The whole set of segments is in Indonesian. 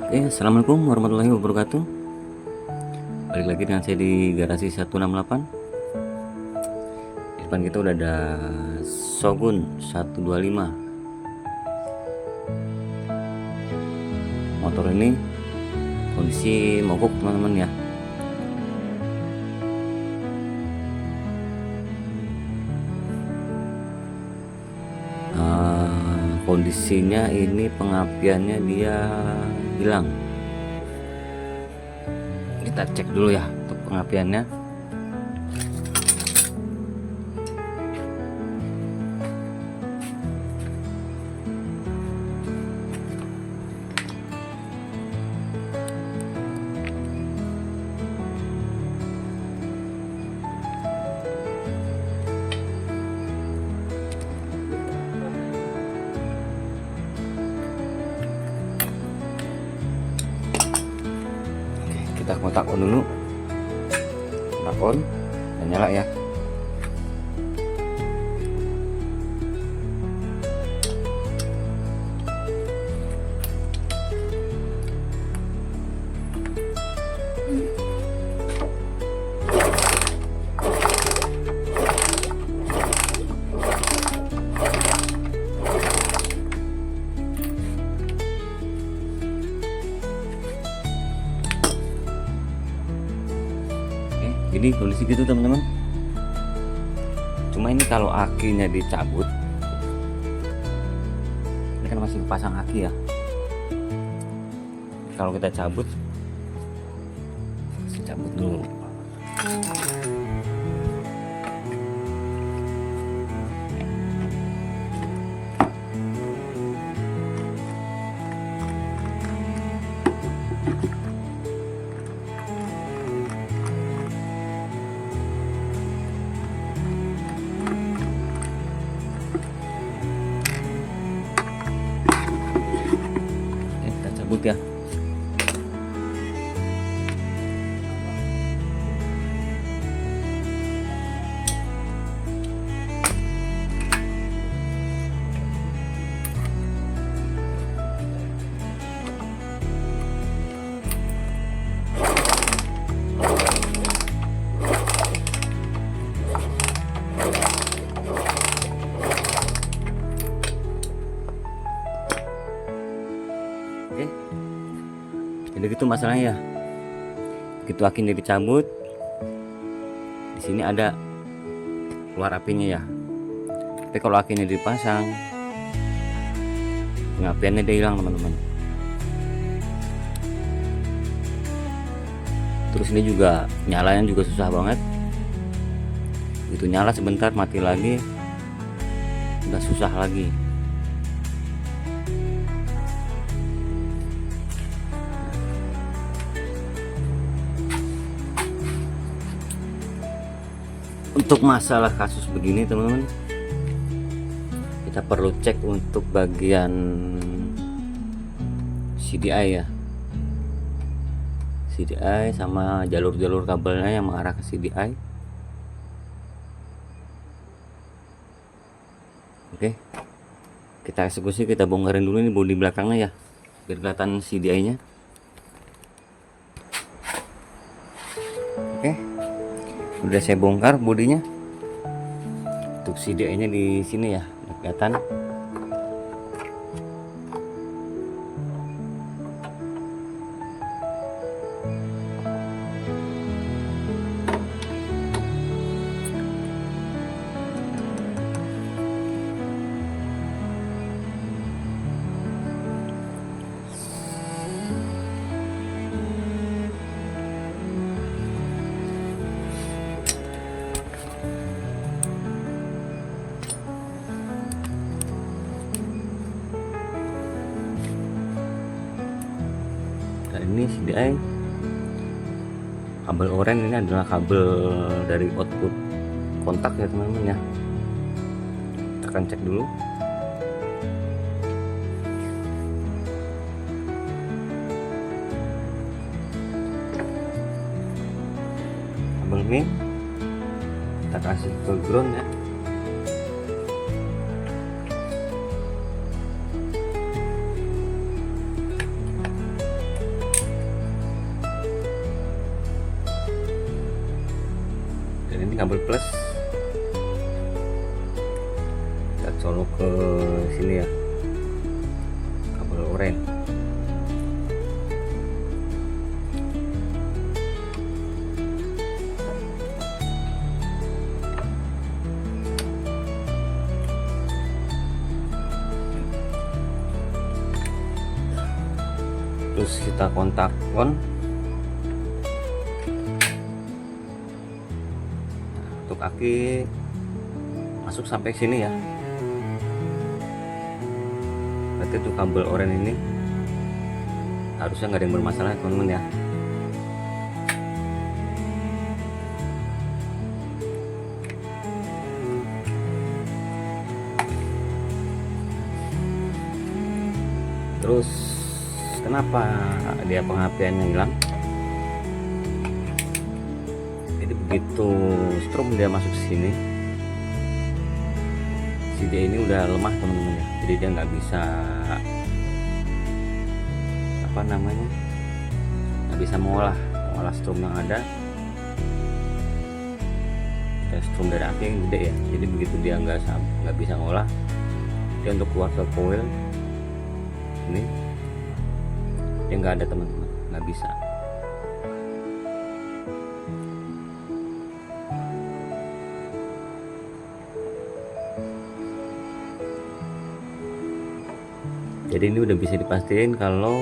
Oke, assalamualaikum warahmatullahi wabarakatuh. Balik lagi dengan saya di garasi 168. Di depan kita udah ada Shogun 125. Motor ini kondisi mogok teman-teman ya. Kondisinya ini pengapiannya dia hilang. Kita cek dulu ya untuk pengapiannya. Kita kontak on dulu, kontak on dan nyala ya. Jadi kondisi gitu teman-teman. Cuma ini kalau akinya dicabut, ini kan masih pasang aki ya. Kalau kita cabut dulu. Kita cabut ya. Oke. Jadi gitu masalahnya ya. Begitu akinya dicabut, di sini ada keluar apinya ya. Tapi kalau akinya dipasang, pengapiannya dia hilang teman-teman. Terus ini juga nyalanya juga susah banget. Begitu nyala sebentar mati lagi, udah susah lagi. Untuk masalah kasus begini teman-teman, kita perlu cek untuk bagian CDI ya, CDI sama jalur-jalur kabelnya yang mengarah ke CDI. Oke, kita eksekusi, kita bongkarin dulu ini bodi belakangnya ya, biar kelihatan CDI nya. Oke, udah saya bongkar bodinya. Untuk CDI nya di sini ya, kelihatan. Dan ini CDI kabel oranye, ini adalah kabel dari output kontak ya teman-teman ya. Kita akan cek dulu. Kabel min kita kasih ke ground ya. kabel plus kita colok ke sini ya, kabel oranye. Terus kita kontak on. Untuk aki masuk sampai sini ya. Berarti itu kabel oranye ini harusnya nggak ada yang bermasalah teman-teman ya. Terus kenapa dia pengapiannya hilang? Jadi begitu strom dia masuk ke sini, si dia ini udah lemah teman-teman ya. Jadi dia nggak bisa nggak bisa mengolah strom yang ada. Ya, strom dari aki yang gede ya. Jadi begitu dia nggak bisa ngolah, dia untuk keluar ke coil ini dia nggak ada teman-teman, nggak bisa. Jadi ini udah bisa dipastiin kalau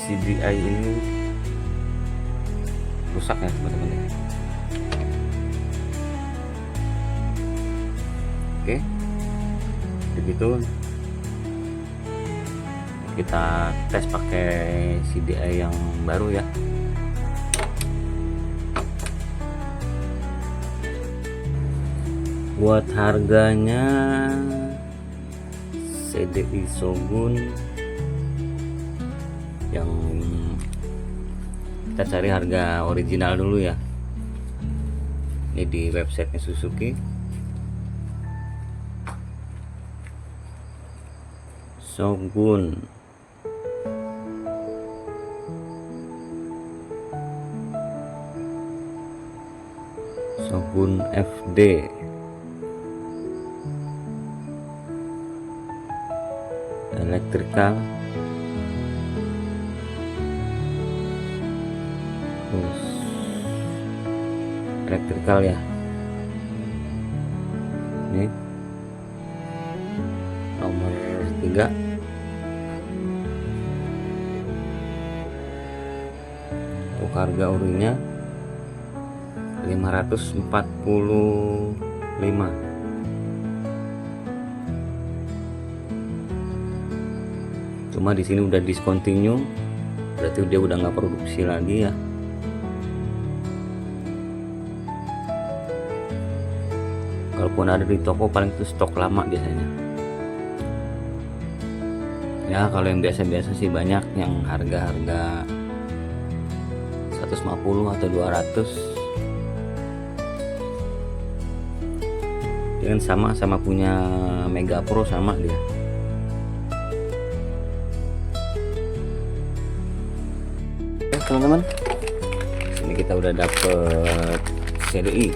CDI ini rusak ya teman-teman ya. Oke, begitu kita tes pakai CDI yang baru ya. Buat harganya CDI Shogun yang kita cari harga original dulu ya. Ini di websitenya Suzuki. Shogun FD elektrikal, terus elektrikal ya. Ini nomor 3. Untuk harga orinya 545. Cuma di sini udah discontinue, berarti dia udah nggak produksi lagi ya. Kalaupun ada di toko paling itu stok lama biasanya. Ya kalau yang biasa-biasa sih banyak yang harga-harga 150 atau 200. Dengan sama punya Mega Pro sama dia. Oke teman-teman, sini kita udah dapet CDI.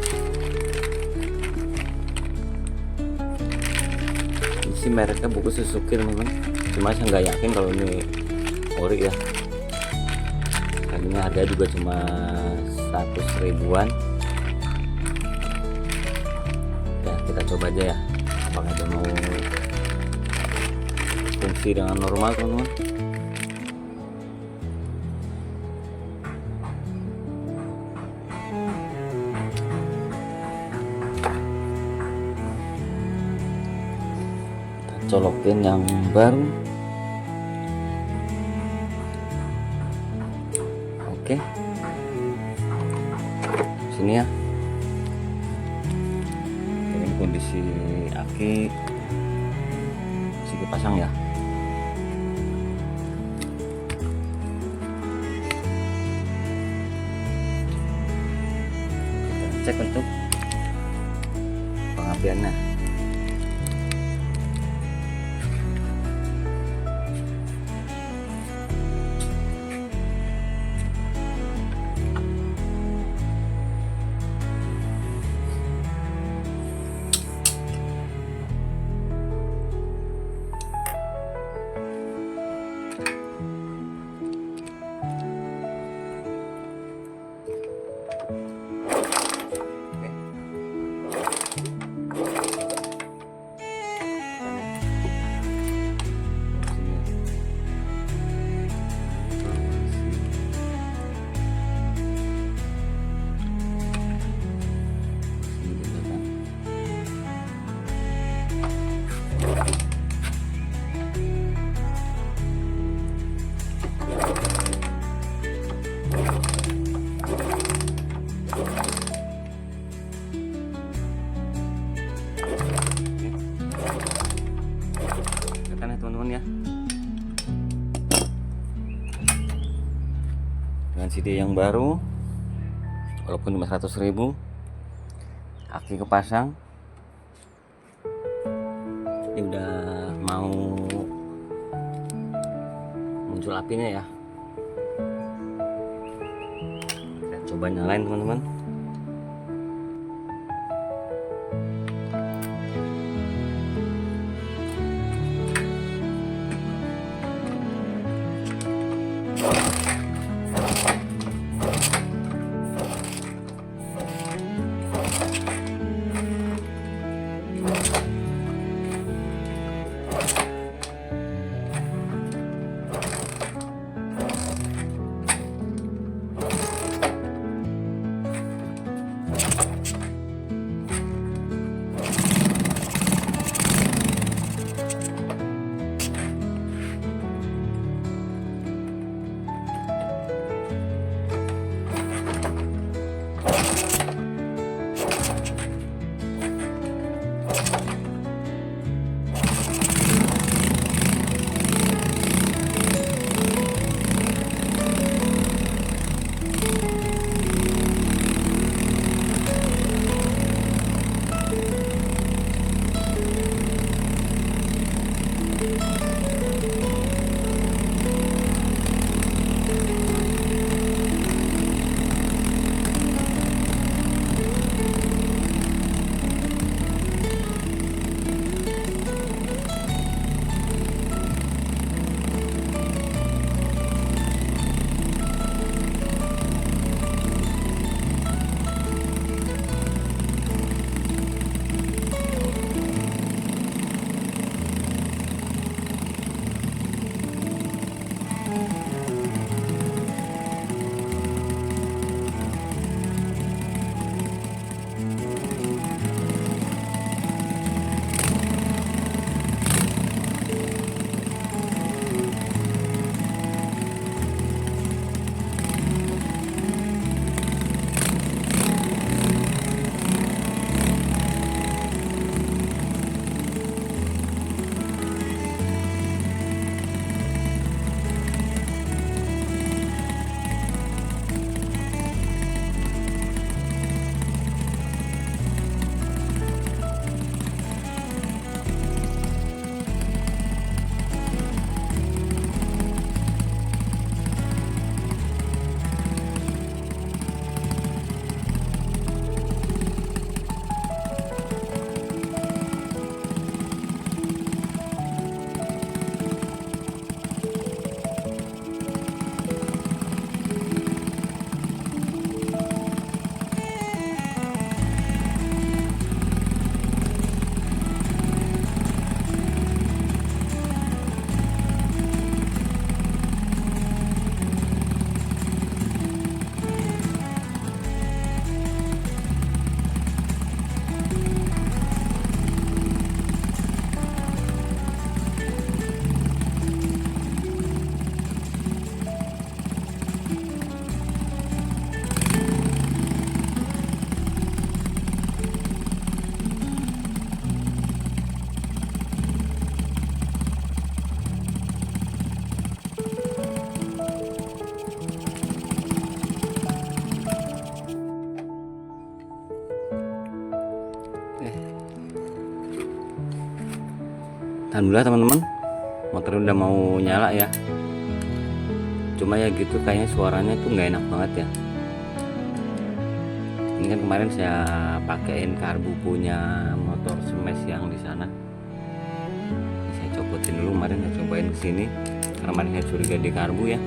Ini sih mereknya buku Suzuki teman-teman. Cuma saya nggak yakin kalau ini ori ya. Karena harga juga cuma 100 ribuan. Ya kita coba aja ya, apakah dia mau fungsi dengan normal teman-teman. Colokin yang baru. Oke, sini ya. Ini kondisi aki masih dipasang ya. Kita cek untuk pengapiannya. dengan CD yang baru, walaupun cuma 100.000. Aki kepasang, ini udah mau muncul apinya ya. Kita coba nyalain teman-teman. Alhamdulillah teman-teman, motor udah mau nyala ya. Cuma ya gitu kayaknya suaranya tuh nggak enak banget ya. Ini kan kemarin saya pakein karbu punya motor smash yang di sana. Saya copotin dulu, kemarin saya cobain kesini karena kemarin saya curiga di karbu ya.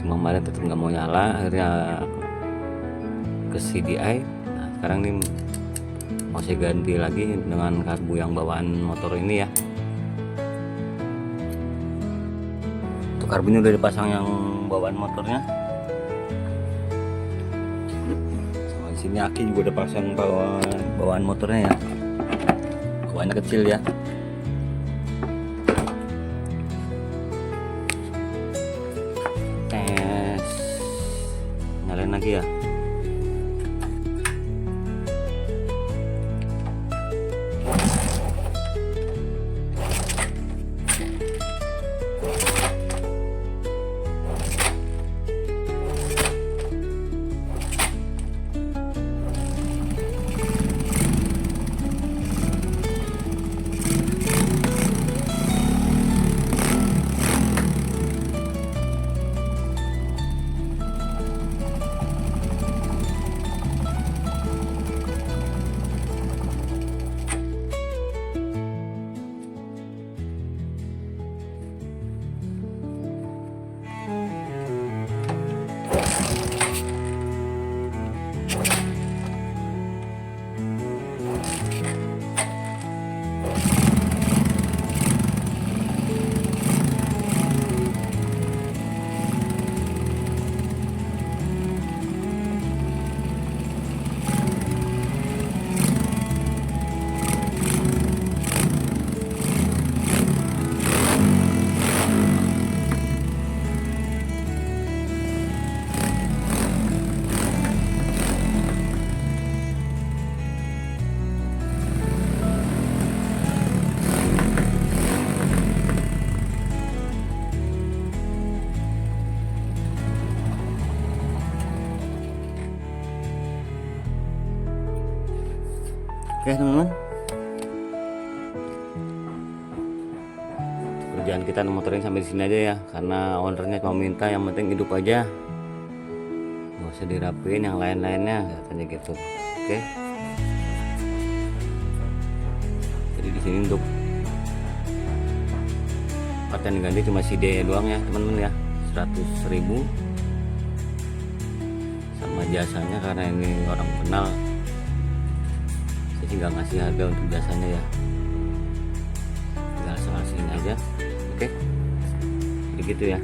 Cuma kemarin tetap nggak mau nyala, akhirnya ke CDI. Nah, sekarang nih mau saya ganti lagi dengan karbu yang bawaan motor ini ya. Untuk karbunya udah dipasang yang bawaan motornya. Sama di sini aki juga udah pasang bawaan motornya ya. Bawaannya kecil ya. Tes, nyalain lagi ya. teman-teman. Kerjaan kita motorin sampai di sini aja ya, karena ownernya cuma minta yang penting hidup aja, nggak usah dirapiin yang lain-lainnya katanya gitu. Oke, jadi di sini untuk part yang diganti cuma si D doang ya teman-teman ya, 100.000 sama jasanya, karena ini orang kenal saya sih nggak ngasih harga untuk jasanya ya, tinggal ngasih aja. Oke, begitu ya.